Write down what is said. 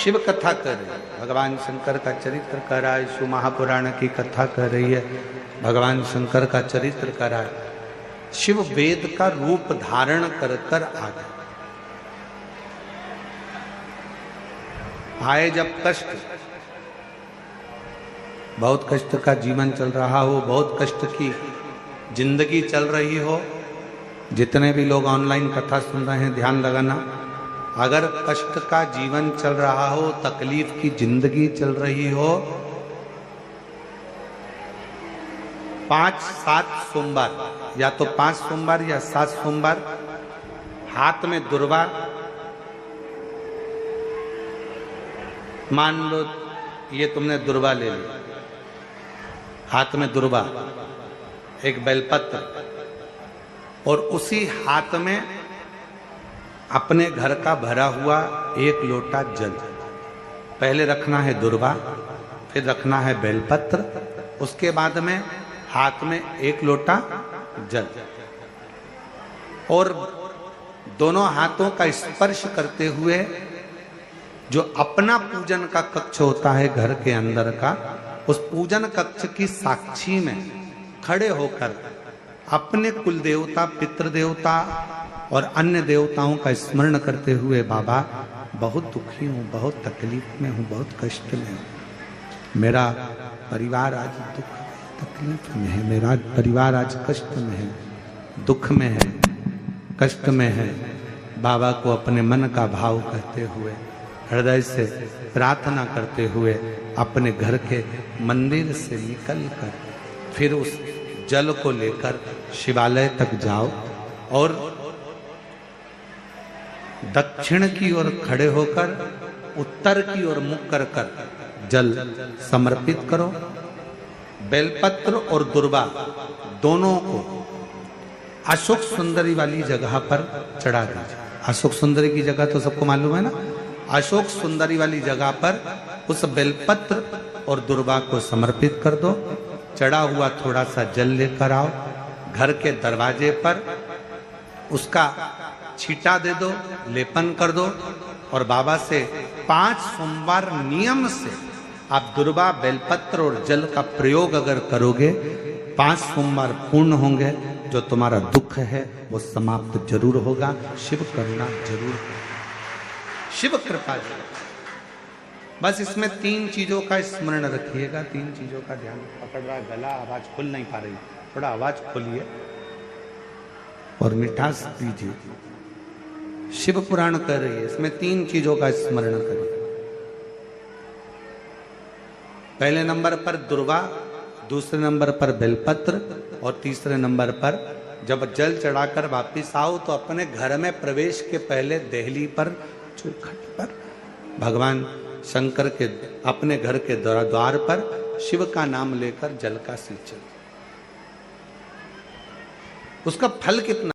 शिव कथा कर रही है, भगवान शंकर का चरित्र कर रहा है, शिव महापुराण की कथा कर रही है, भगवान शंकर का चरित्र कर रहा है। शिव वेद का रूप धारण कर कर आ गए। आए जब कष्ट, बहुत कष्ट का जीवन चल रहा हो, बहुत कष्ट की जिंदगी चल रही हो, जितने भी लोग ऑनलाइन कथा सुन रहे हैं ध्यान लगाना, अगर कष्ट का जीवन चल रहा हो, तकलीफ की जिंदगी चल रही हो, 5-7 सोमवार, या तो 5 सोमवार या 7 सोमवार, हाथ में दुर्वा, मान लो ये तुमने दुर्वा ले ली, हाथ में दुर्वा, एक बेलपत्र, और उसी हाथ में अपने घर का भरा हुआ 1 लोटा जल। पहले रखना है दुर्वा, फिर रखना है बेलपत्र, उसके बाद में हाथ में 1 लोटा जल, और दोनों हाथों का स्पर्श करते हुए जो अपना पूजन का कक्ष होता है घर के अंदर का, उस पूजन कक्ष की साक्षी में खड़े होकर अपने कुल देवता, पितृ देवता और अन्य देवताओं का स्मरण करते हुए, बाबा बहुत दुखी हूँ, बहुत तकलीफ में हूँ, बहुत कष्ट में हूँ, मेरा परिवार आज दुख तकलीफ में है, मेरा परिवार आज कष्ट में है, दुख में है, कष्ट में है। बाबा को अपने मन का भाव कहते हुए, हृदय से प्रार्थना करते हुए अपने घर के मंदिर से निकलकर फिर उस जल को लेकर शिवालय तक जाओ और दक्षिण की ओर खड़े होकर उत्तर की ओर मुख कर कर जल समर्पित करो। बेलपत्र और दुर्वा दोनों को अशोक सुंदरी वाली जगह पर चढ़ा दीजिए। अशोक सुंदरी की जगह तो सबको मालूम है ना, अशोक सुंदरी वाली जगह पर उस बेलपत्र और दुर्वा को समर्पित कर दो। चढ़ा हुआ थोड़ा सा जल लेकर आओ, घर के दरवाजे पर उसका छींटा दे दो, लेपन कर दो, और बाबा से 5 सोमवार नियम से आप दुर्वा, बेलपत्र और जल का प्रयोग अगर करोगे, 5 सोमवार पूर्ण होंगे, जो तुम्हारा दुख है वो समाप्त जरूर होगा। शिव करुणा जरूर, शिव कृपा जरूर। बस इसमें 3 चीजों का स्मरण रखिएगा, 3 चीजों का ध्यान। पकड़ रहा गला, आवाज खुल नहीं पा रही, थोड़ा आवाज खोलिए और मिठास दीजिए। शिव पुराण कर रही है, इसमें 3 चीजों का स्मरण करिए। पहले नंबर पर दुर्वा, दूसरे नंबर पर बेलपत्र, और तीसरे नंबर पर जब जल चढ़ाकर वापिस आओ तो अपने घर में प्रवेश के पहले देहली पर, चौखट पर भगवान शंकर के अपने घर के द्वार पर शिव का नाम लेकर जल का सिंचन। उसका फल कितना